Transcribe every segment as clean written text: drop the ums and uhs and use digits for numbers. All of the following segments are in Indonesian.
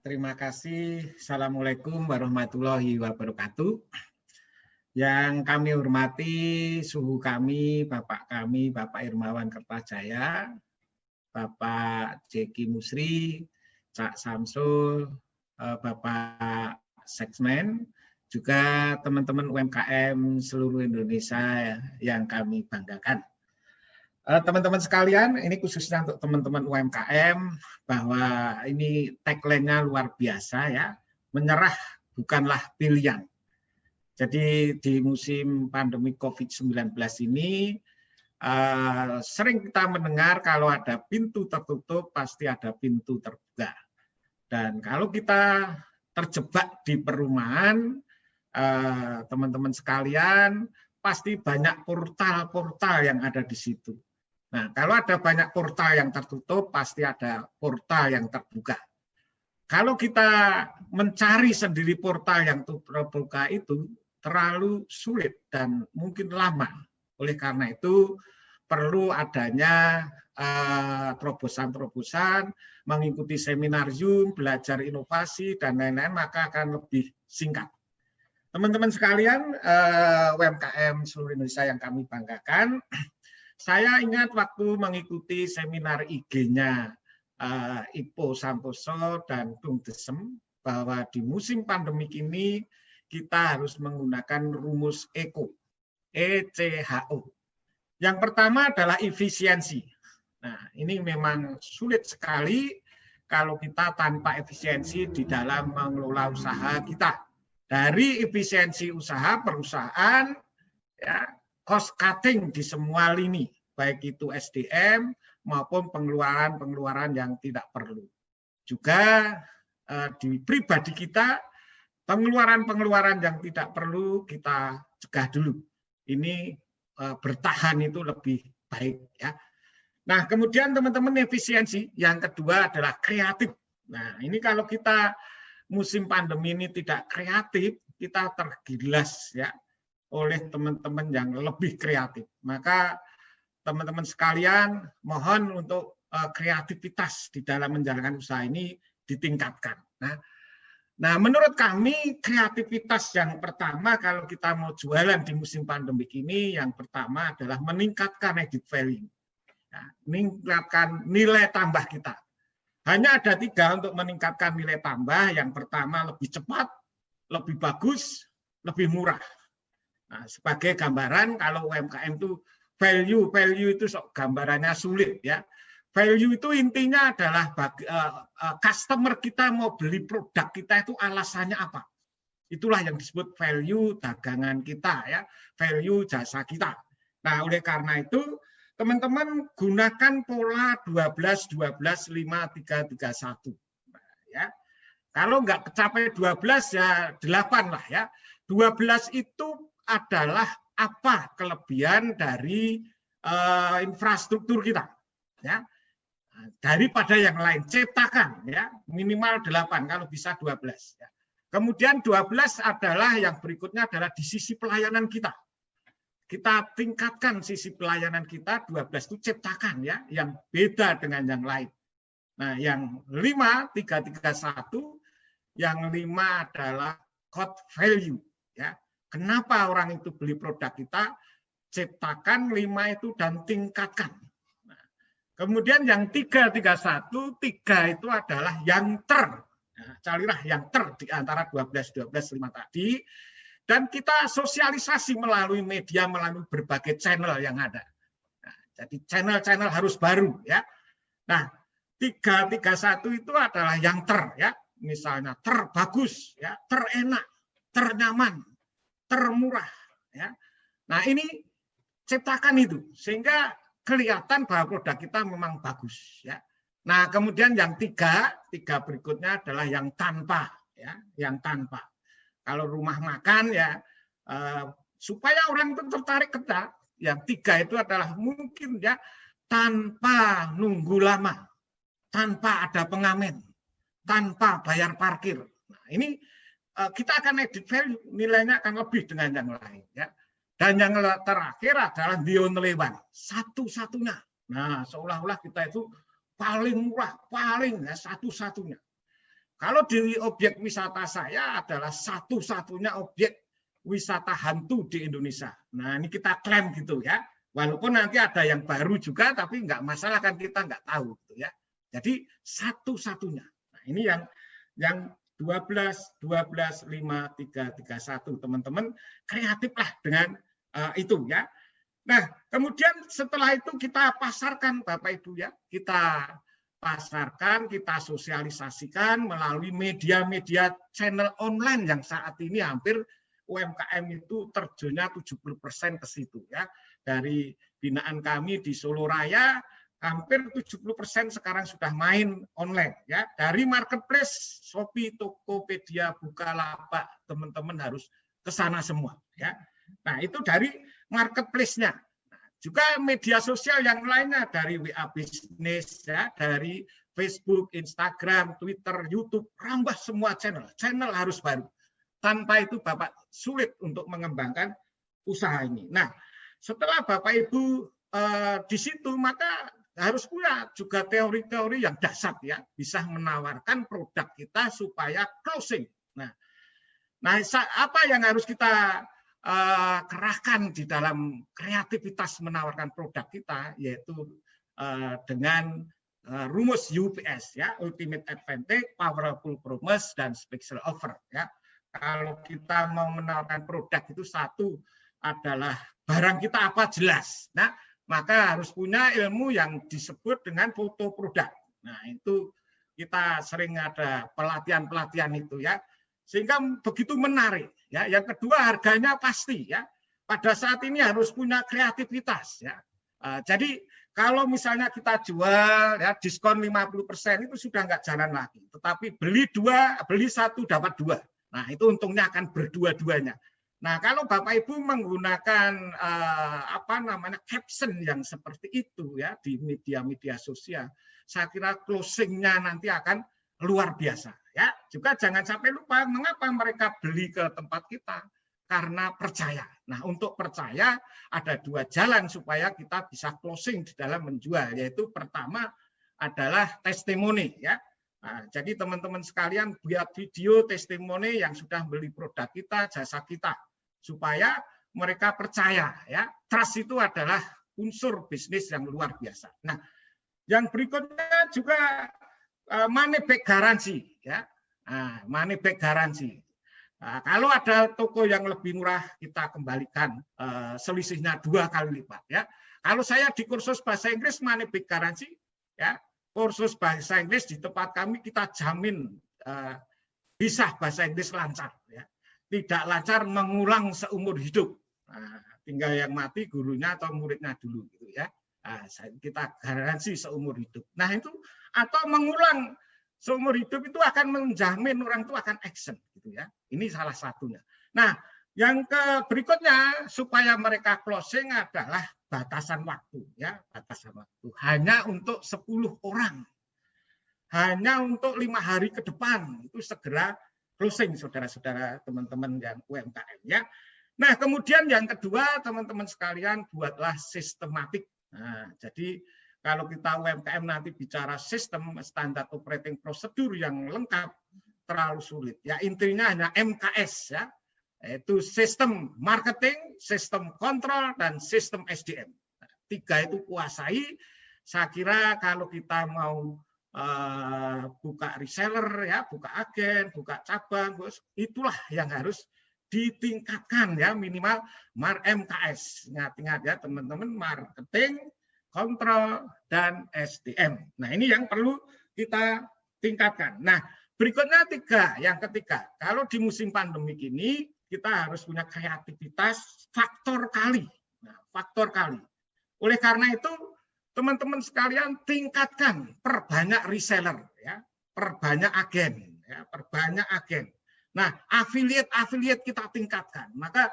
Terima kasih. Assalamualaikum warahmatullahi wabarakatuh. Yang kami hormati suhu kami, Bapak Irmawan Kertajaya, Bapak Jeki Musri, Cak Samsul, Bapak Seksmen, juga teman-teman UMKM seluruh Indonesia yang kami banggakan. Teman-teman sekalian, ini khususnya untuk teman-teman UMKM, bahwa ini tagline-nya luar biasa ya, menyerah bukanlah pilihan. Jadi di musim pandemi COVID-19 ini, sering kita mendengar kalau ada pintu tertutup, pasti ada pintu terbuka. Dan kalau kita terjebak di perumahan, teman-teman sekalian, pasti banyak portal-portal yang ada di situ. Nah, kalau ada banyak portal yang tertutup, pasti ada portal yang terbuka. Kalau kita mencari sendiri portal yang terbuka itu terlalu sulit dan mungkin lama. Oleh karena itu, perlu adanya terobosan-terobosan, mengikuti seminar Zoom, belajar inovasi, dan lain-lain, maka akan lebih singkat. Teman-teman sekalian, UMKM seluruh Indonesia yang kami banggakan, saya ingat waktu mengikuti seminar IG-nya Ipo Santoso dan Bung Desem, bahwa di musim pandemik ini kita harus menggunakan rumus ECHO. Yang pertama adalah efisiensi. Nah, ini memang sulit sekali kalau kita tanpa efisiensi di dalam mengelola usaha kita. Dari efisiensi usaha perusahaan, ya, cost cutting di semua lini, baik itu SDM maupun pengeluaran yang tidak perlu. Juga di pribadi kita, pengeluaran yang tidak perlu kita cegah dulu. Ini bertahan itu lebih baik ya. Nah, kemudian teman-teman efisiensi, yang kedua adalah kreatif. Nah, ini kalau kita musim pandemi ini tidak kreatif, kita tergilas ya oleh teman-teman yang lebih kreatif. Maka teman-teman sekalian, mohon untuk kreativitas di dalam menjalankan usaha ini ditingkatkan. Nah, menurut kami kreativitas yang pertama kalau kita mau jualan di musim pandemik ini, yang pertama adalah meningkatkan added value. Nah, meningkatkan nilai tambah kita. Hanya ada 3 untuk meningkatkan nilai tambah. Yang pertama lebih cepat, lebih bagus, lebih murah. Nah, sebagai gambaran kalau UMKM itu value itu gambarannya sulit ya. Value itu intinya adalah customer kita mau beli produk kita itu alasannya apa. Itulah yang disebut value dagangan kita ya, value jasa kita. Nah, oleh karena itu teman-teman gunakan pola 12 12 5 3 3 1. Ya. Kalau nggak kecapai 12 ya 8 lah ya. 12 itu adalah apa kelebihan dari infrastruktur kita ya. Daripada yang lain, ciptakan ya, minimal 8 kalau bisa 12 ya. Kemudian 12 adalah yang berikutnya adalah di sisi pelayanan kita. Kita tingkatkan sisi pelayanan kita, 12 itu ciptakan ya, yang beda dengan yang lain. Nah, yang 5 3 3 1, yang 5 adalah core value ya. Kenapa orang itu beli produk kita? Ciptakan 5 itu dan tingkatkan. Nah, kemudian yang 3 3 1, 3 itu adalah yang Nah, carilah yang di antara 12 12 5 tadi. Dan kita sosialisasi melalui media, melalui berbagai channel yang ada. Nah, jadi channel-channel harus baru ya. Nah, 3 3 1 itu adalah yang ya. Misalnya terbagus ya, terenak, ternyaman, termurah ya. Nah, ini ciptakan itu sehingga kelihatan bahwa produk kita memang bagus ya. Nah, kemudian yang 3 berikutnya adalah yang tanpa ya, yang tanpa. Kalau rumah makan ya supaya orang itu tertarik ke kita, yang 3 itu adalah mungkin ya tanpa nunggu lama, tanpa ada pengamen, tanpa bayar parkir. Nah, ini kita akan added value, nilainya akan lebih dengan yang lain ya. Dan yang terakhir adalah the only one, satu-satunya. Nah, seolah-olah kita itu paling murah, paling ya, satu-satunya. Kalau di objek wisata saya adalah satu-satunya objek wisata hantu di Indonesia. Nah, ini kita klaim gitu ya. Walaupun nanti ada yang baru juga, tapi nggak masalah kan, kita nggak tahu gitu ya. Jadi satu-satunya. Nah, ini yang 12, 12, 5, 3, 3, 1. Teman-teman kreatiflah dengan itu ya. Nah, kemudian setelah itu kita pasarkan Bapak Ibu ya. Kita pasarkan, kita sosialisasikan melalui media-media channel online yang saat ini hampir UMKM itu terjunnya 70% ke situ ya. Dari binaan kami di Solo Raya hampir 70% sekarang sudah main online ya. Dari marketplace Shopee, Tokopedia, Bukalapak, teman-teman harus ke sana semua ya. Nah, itu dari marketplace-nya. Juga media sosial yang lainnya dari WA Bisnis, ya, dari Facebook, Instagram, Twitter, YouTube, rambah semua channel. Channel harus baru. Tanpa itu Bapak sulit untuk mengembangkan usaha ini. Nah, setelah Bapak Ibu di situ, maka harus punya juga teori-teori yang dasar ya, bisa menawarkan produk kita supaya closing. Nah, apa yang harus kita kerahkan di dalam kreativitas menawarkan produk kita, yaitu dengan rumus UPS ya, Ultimate Advantage, Powerful Promise, dan Special Offer ya. Kalau kita mau menawarkan produk itu, satu adalah barang kita apa jelas. Nah, maka harus punya ilmu yang disebut dengan foto produk. Nah, itu kita sering ada pelatihan-pelatihan itu ya. Sehingga begitu menarik ya. Yang kedua, harganya pasti ya. Pada saat ini harus punya kreativitas ya. Jadi kalau misalnya kita jual ya diskon 50% itu sudah nggak jalan lagi. Tetapi beli satu dapat dua. Nah, itu untungnya akan berdua-duanya. Nah, kalau Bapak Ibu menggunakan caption yang seperti itu ya di media-media sosial, saya kira closingnya nanti akan luar biasa ya. Juga jangan sampai lupa mengapa mereka beli ke tempat kita, karena percaya. Nah, untuk percaya ada dua jalan supaya kita bisa closing di dalam menjual, yaitu pertama adalah testimoni ya. Nah, jadi teman-teman sekalian buat video testimoni yang sudah beli produk kita, jasa kita, supaya mereka percaya ya. Trust itu adalah unsur bisnis yang luar biasa. Nah, yang berikutnya juga money back garansi ya. Nah, money back garansi. Nah, kalau ada toko yang lebih murah, kita kembalikan selisihnya 2 kali lipat ya. Kalau saya di kursus bahasa Inggris money back garansi ya, kursus bahasa Inggris di tempat kami kita jamin bisa bahasa Inggris lancar ya. Tidak lancar mengulang seumur hidup. Nah, tinggal yang mati gurunya atau muridnya dulu gitu ya. Nah, kita garansi seumur hidup. Nah, itu atau mengulang seumur hidup itu akan menjamin orang itu akan action gitu ya. Ini salah satunya. Nah, yang berikutnya supaya mereka closing adalah batasan waktu ya, batasan waktu. Hanya untuk 10 orang. Hanya untuk 5 hari ke depan itu segera closing, saudara-saudara, teman-teman yang UMKM ya. Nah, kemudian yang kedua, teman-teman sekalian, buatlah sistematik. Nah, jadi kalau kita UMKM nanti bicara sistem standar operating prosedur yang lengkap, terlalu sulit. Ya, intinya hanya MKS ya, yaitu sistem marketing, sistem kontrol, dan sistem SDM. Nah, 3 itu kuasai. Saya kira kalau kita mau buka reseller ya, buka agen, buka cabang, itulah yang harus ditingkatkan ya, minimal MKS. Ingat-ingat ya teman-teman, marketing, kontrol, dan SDM. Nah, ini yang perlu kita tingkatkan. Nah, berikutnya yang ketiga, kalau di musim pandemi ini kita harus punya kreativitas faktor kali. Nah, faktor kali. Oleh karena itu, teman-teman sekalian tingkatkan, perbanyak reseller ya, perbanyak agen ya, perbanyak agen. Nah, afiliat kita tingkatkan. Maka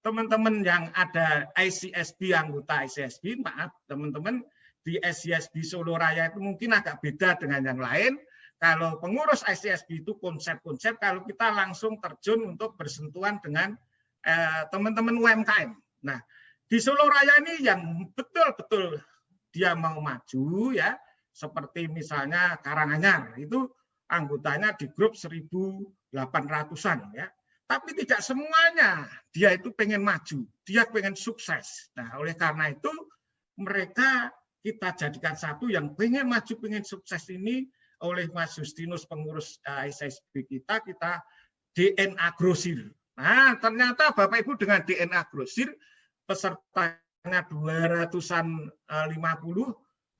teman-teman yang ada ICSB, anggota ICSB, maaf teman-teman, di ICSB Solo Raya itu mungkin agak beda dengan yang lain. Kalau pengurus ICSB itu konsep-konsep, kalau kita langsung terjun untuk bersentuhan dengan teman-teman UMKM. Nah, di Solo Raya ini yang betul-betul dia mau maju ya, seperti misalnya Karanganyar itu anggotanya di grup 1.800-an ya. Tapi tidak semuanya dia itu pengen maju, dia pengen sukses. Nah, oleh karena itu mereka kita jadikan satu yang pengen maju, pengen sukses ini oleh Mas Justinus pengurus SSB kita DNA Grosir. Nah, ternyata Bapak Ibu dengan DNA Grosir pesertanya 250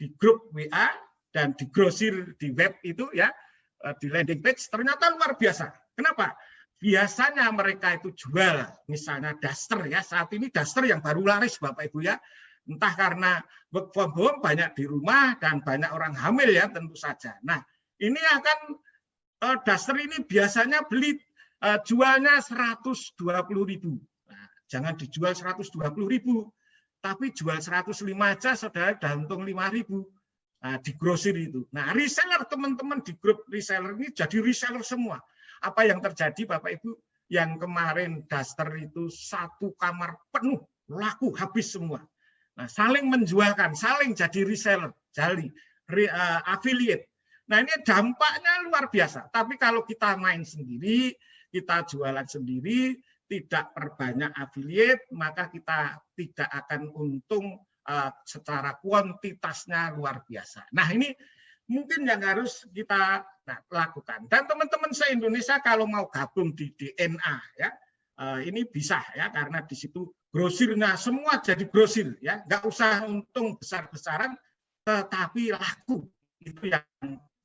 di grup WA dan di Grosir di web itu ya, di landing page ternyata luar biasa. Kenapa? Biasanya mereka itu jual misalnya daster ya, saat ini daster yang baru laris Bapak Ibu ya, entah karena work from home banyak di rumah dan banyak orang hamil ya tentu saja. Nah ini akan daster ini biasanya beli jualnya 120.000. Nah, jangan dijual 120.000, tapi jual 105 aja saudara dan untung 5.000. Nah, di Grosir itu. Nah reseller teman-teman di grup reseller ini jadi reseller semua. Apa yang terjadi Bapak Ibu? Yang kemarin daster itu satu kamar penuh, laku habis semua. Nah, saling menjualkan, saling jadi reseller, jadi affiliate. Nah, ini dampaknya luar biasa. Tapi kalau kita main sendiri, kita jualan sendiri, tidak perbanyak affiliate, maka kita tidak akan untung secara kuantitasnya luar biasa. Nah, ini mungkin yang harus kita lakukan. Dan teman-teman se-Indonesia kalau mau gabung di DNA ya, ini bisa ya, karena di situ grosirnya semua jadi grosir ya, nggak usah untung besar-besaran, tetapi laku. Itu yang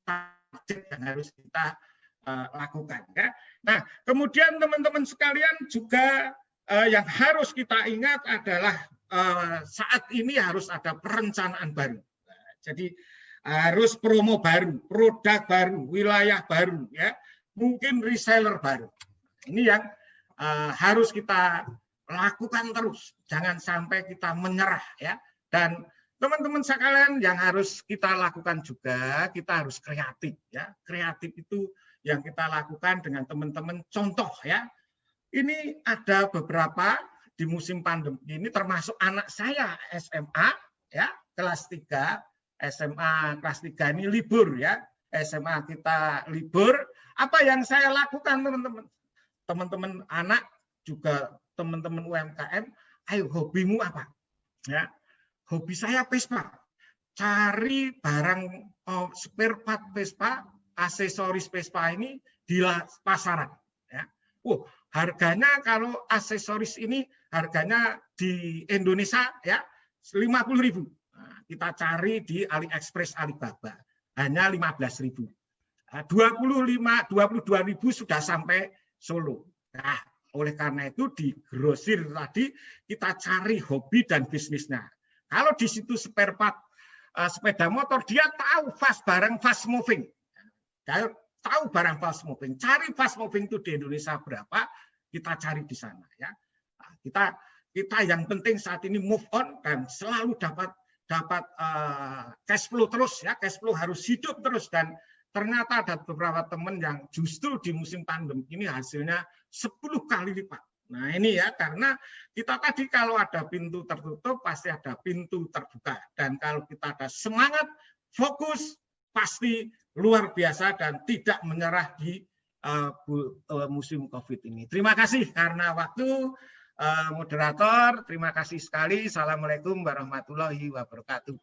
target yang harus kita lakukan ya. Nah, kemudian teman-teman sekalian juga yang harus kita ingat adalah saat ini harus ada perencanaan baru. Jadi harus promo baru, produk baru, wilayah baru, ya, mungkin reseller baru. Ini yang harus kita lakukan terus, jangan sampai kita menyerah, ya. Dan teman-teman sekalian yang harus kita lakukan juga, kita harus kreatif, ya. Kreatif itu yang kita lakukan dengan teman-teman. Contoh, ya, ini ada beberapa di musim pandemi ini, termasuk anak saya SMA, ya, kelas 3. SMA kelas 3 ini libur ya, SMA kita libur. Apa yang saya lakukan teman-teman? Teman-teman anak juga teman-teman UMKM, ayo hobimu apa? Ya, hobi saya Vespa. Cari barang spare part Vespa, aksesoris Vespa ini di pasaran. Ya. Harganya kalau aksesoris ini harganya di Indonesia ya 50.000. Kita cari di AliExpress Alibaba hanya 15.000. 22.000 sudah sampai Solo. Nah, oleh karena itu di Grosir tadi kita cari hobi dan bisnisnya. Kalau di situ spare part sepeda motor, dia tahu barang fast moving. Dia tahu barang fast moving. Cari fast moving itu di Indonesia berapa, kita cari di sana ya. Nah, kita yang penting saat ini move on dan selalu dapat cash flow terus ya, cash flow harus hidup terus. Dan ternyata ada beberapa teman yang justru di musim pandemi ini hasilnya 10 kali lipat. Nah ini ya, karena kita tadi kalau ada pintu tertutup pasti ada pintu terbuka, dan kalau kita ada semangat, fokus, pasti luar biasa dan tidak menyerah di musim COVID ini. Terima kasih karena waktu. Moderator, terima kasih sekali. Assalamualaikum warahmatullahi wabarakatuh.